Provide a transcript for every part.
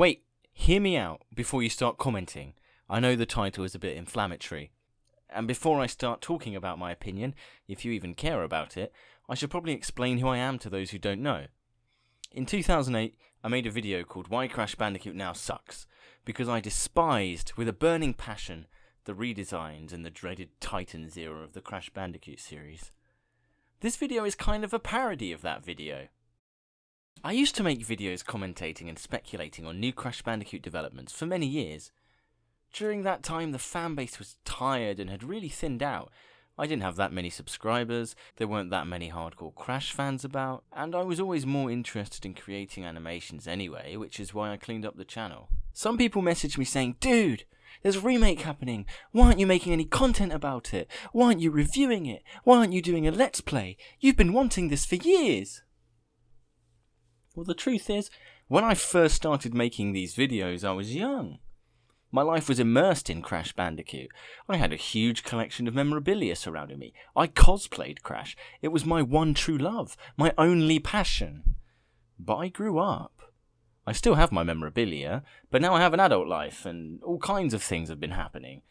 Wait, hear me out before you start commenting. I know the title is a bit inflammatory. And before I start talking about my opinion, if you even care about it, I should probably explain who I am to those who don't know. In 2008, I made a video called Why Crash Bandicoot Now Sucks, because I despised, with a burning passion, the redesigns and the dreaded Titans era of the Crash Bandicoot series. This video is kind of a parody of that video. I used to make videos commentating and speculating on new Crash Bandicoot developments for many years. During that time, the fanbase was tired and had really thinned out. I didn't have that many subscribers, there weren't that many hardcore Crash fans about, and I was always more interested in creating animations anyway, which is why I cleaned up the channel. Some people messaged me saying, "Dude, there's a remake happening. Why aren't you making any content about it? Why aren't you reviewing it? Why aren't you doing a Let's Play? You've been wanting this for years." Well, the truth is, when I first started making these videos, I was young. My life was immersed in Crash Bandicoot. I had a huge collection of memorabilia surrounding me. I cosplayed Crash. It was my one true love, my only passion. But I grew up. I still have my memorabilia, but now I have an adult life, and all kinds of things have been happening.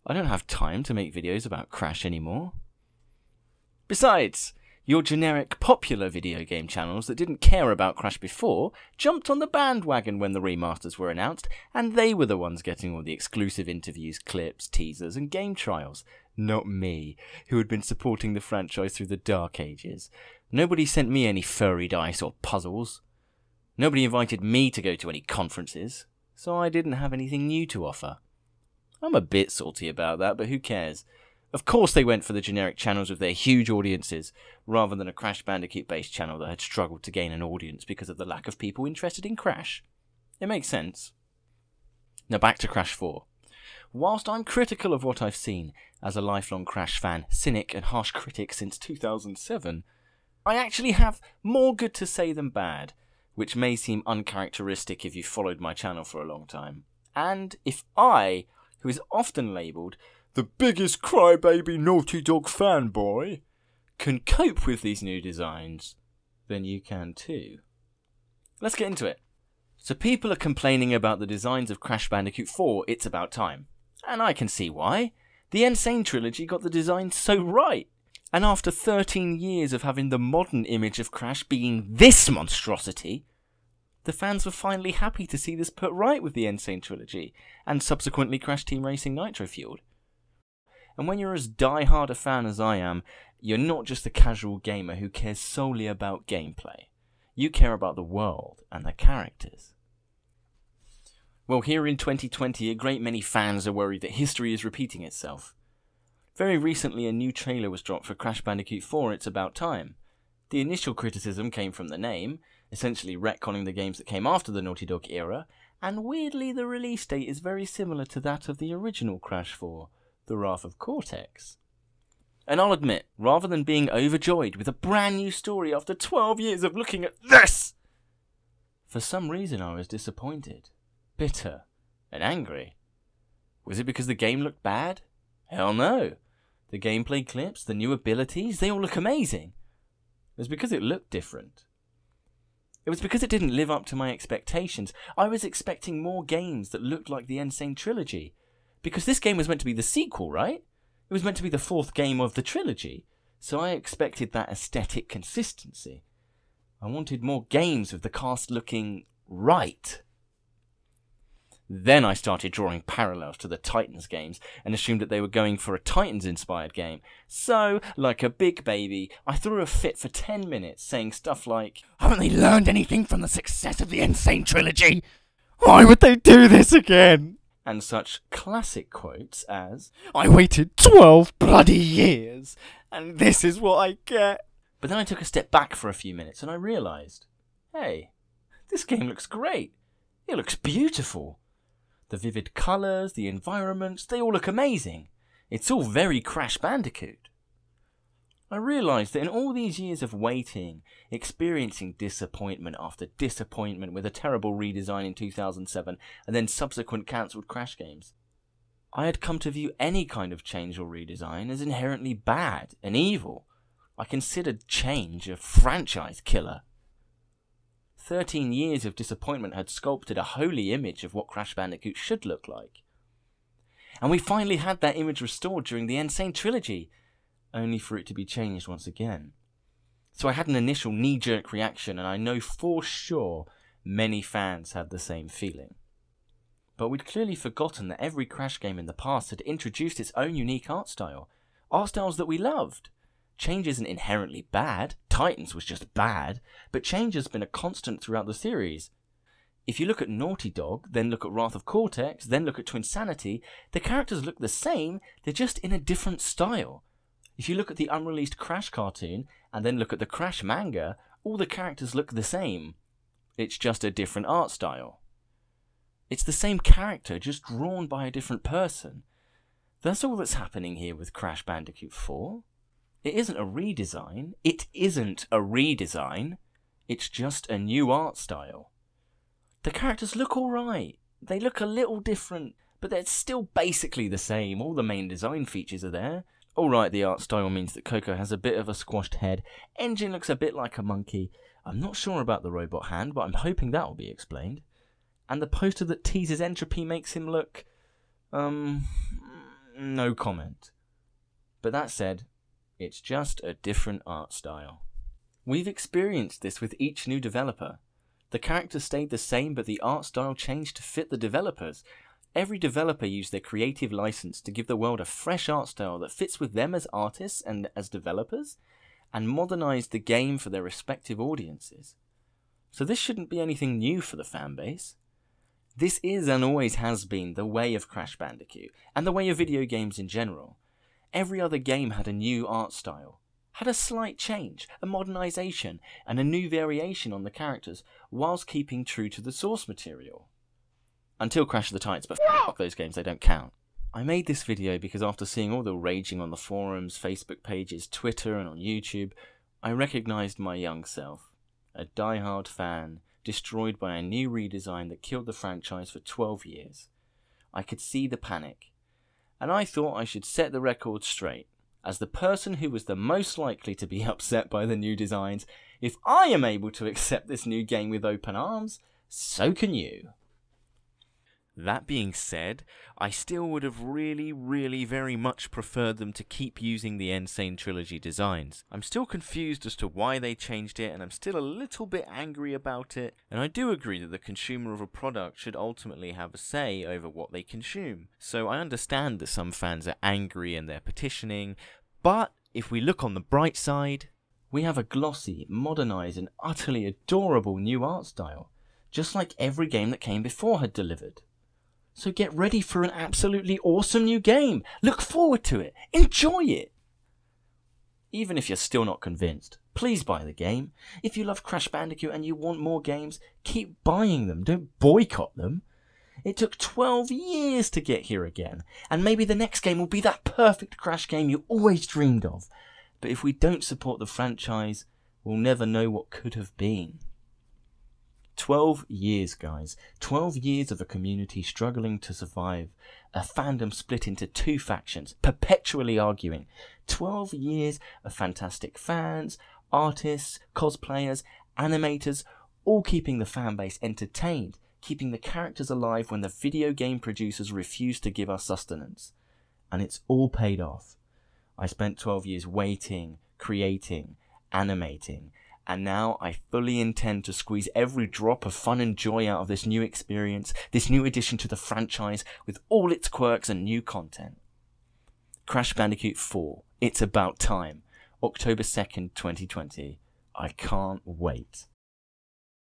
I don't have time to make videos about Crash anymore. Besides, your generic popular video game channels that didn't care about Crash before jumped on the bandwagon when the remasters were announced, and they were the ones getting all the exclusive interviews, clips, teasers and game trials. Not me, who had been supporting the franchise through the dark ages. Nobody sent me any furry dice or puzzles. Nobody invited me to go to any conferences, so I didn't have anything new to offer. I'm a bit salty about that, but who cares? Of course they went for the generic channels with their huge audiences, rather than a Crash Bandicoot-based channel that had struggled to gain an audience because of the lack of people interested in Crash. It makes sense. Now back to Crash 4. Whilst I'm critical of what I've seen, as a lifelong Crash fan, cynic and harsh critic since 2007, I actually have more good to say than bad, which may seem uncharacteristic if you've followed my channel for a long time. And if I, who is often labelled the biggest crybaby Naughty Dog fanboy, can cope with these new designs, then you can too. Let's get into it. So people are complaining about the designs of Crash Bandicoot 4, it's about time. And I can see why. The N. Sane Trilogy got the designs so right. And after 13 years of having the modern image of Crash being this monstrosity, the fans were finally happy to see this put right with the N. Sane Trilogy, and subsequently Crash Team Racing Nitro Fueled. And when you're as die-hard a fan as I am, you're not just a casual gamer who cares solely about gameplay. You care about the world and the characters. Well, here in 2020, a great many fans are worried that history is repeating itself. Very recently, a new trailer was dropped for Crash Bandicoot 4, It's About Time. The initial criticism came from the name, essentially retconning the games that came after the Naughty Dog era, and weirdly the release date is very similar to that of the original Crash 4. The Wrath of Cortex. And I'll admit, rather than being overjoyed with a brand new story after 12 years of looking at this, for some reason I was disappointed, bitter, and angry. Was it because the game looked bad? Hell no. The gameplay clips, the new abilities, they all look amazing. It was because it looked different. It was because it didn't live up to my expectations. I was expecting more games that looked like the N. Sane Trilogy. Because this game was meant to be the sequel, right? It was meant to be the fourth game of the trilogy, so I expected that aesthetic consistency. I wanted more games with the cast looking right. Then I started drawing parallels to the Titans games and assumed that they were going for a Titans-inspired game. So, like a big baby, I threw a fit for 10 minutes saying stuff like, "Haven't they learned anything from the success of the N. Sane Trilogy? Why would they do this again?" And such classic quotes as, "I waited 12 bloody years, and this is what I get." But then I took a step back for a few minutes and I realised, hey, this game looks great. It looks beautiful. The vivid colours, the environments, they all look amazing. It's all very Crash Bandicoot. I realised that in all these years of waiting, experiencing disappointment after disappointment with a terrible redesign in 2007 and then subsequent cancelled Crash games, I had come to view any kind of change or redesign as inherently bad and evil. I considered change a franchise killer. 13 years of disappointment had sculpted a holy image of what Crash Bandicoot should look like. And we finally had that image restored during the N. Sane Trilogy, only for it to be changed once again. So I had an initial knee-jerk reaction, and I know for sure many fans had the same feeling. But we'd clearly forgotten that every Crash game in the past had introduced its own unique art styles that we loved. Change isn't inherently bad, Titans was just bad, but change has been a constant throughout the series. If you look at Naughty Dog, then look at Wrath of Cortex, then look at Twinsanity, the characters look the same, they're just in a different style. If you look at the unreleased Crash cartoon, and then look at the Crash manga, all the characters look the same. It's just a different art style. It's the same character, just drawn by a different person. That's all that's happening here with Crash Bandicoot 4. It isn't a redesign. It's just a new art style. The characters look alright. They look a little different, but they're still basically the same. All the main design features are there. Alright, the art style means that Coco has a bit of a squashed head. N. Gin looks a bit like a monkey. I'm not sure about the robot hand, but I'm hoping that will be explained. And the poster that teases Entropy makes him look... no comment. But that said, it's just a different art style. We've experienced this with each new developer. The characters stayed the same, but the art style changed to fit the developers. Every developer used their creative license to give the world a fresh art style that fits with them as artists and as developers, and modernized the game for their respective audiences. So this shouldn't be anything new for the fanbase. This is and always has been the way of Crash Bandicoot, and the way of video games in general. Every other game had a new art style, had a slight change, a modernization, and a new variation on the characters, whilst keeping true to the source material. Until Crash of the Titans, but fuck those games, they don't count. I made this video because after seeing all the raging on the forums, Facebook pages, Twitter and on YouTube, I recognised my young self, a die-hard fan, destroyed by a new redesign that killed the franchise for 12 years. I could see the panic, and I thought I should set the record straight. As the person who was the most likely to be upset by the new designs, if I am able to accept this new game with open arms, so can you. That being said, I still would have really very much preferred them to keep using the N. Sane Trilogy designs. I'm still confused as to why they changed it, and I'm still a little bit angry about it, and I do agree that the consumer of a product should ultimately have a say over what they consume. So I understand that some fans are angry and they're petitioning, but if we look on the bright side, we have a glossy, modernised and utterly adorable new art style, just like every game that came before had delivered. So get ready for an absolutely awesome new game. Look forward to it. Enjoy it. Even if you're still not convinced, please buy the game. If you love Crash Bandicoot and you want more games, keep buying them. Don't boycott them. It took 12 years to get here again. And maybe the next game will be that perfect Crash game you always dreamed of. But if we don't support the franchise, we'll never know what could have been. 12 years, guys. 12 years of a community struggling to survive. A fandom split into two factions, perpetually arguing. 12 years of fantastic fans, artists, cosplayers, animators, all keeping the fanbase entertained, keeping the characters alive when the video game producers refused to give us sustenance. And it's all paid off. I spent 12 years waiting, creating, animating, and now I fully intend to squeeze every drop of fun and joy out of this new experience, this new addition to the franchise, with all its quirks and new content. Crash Bandicoot 4, it's about time. October 2nd, 2020. I can't wait.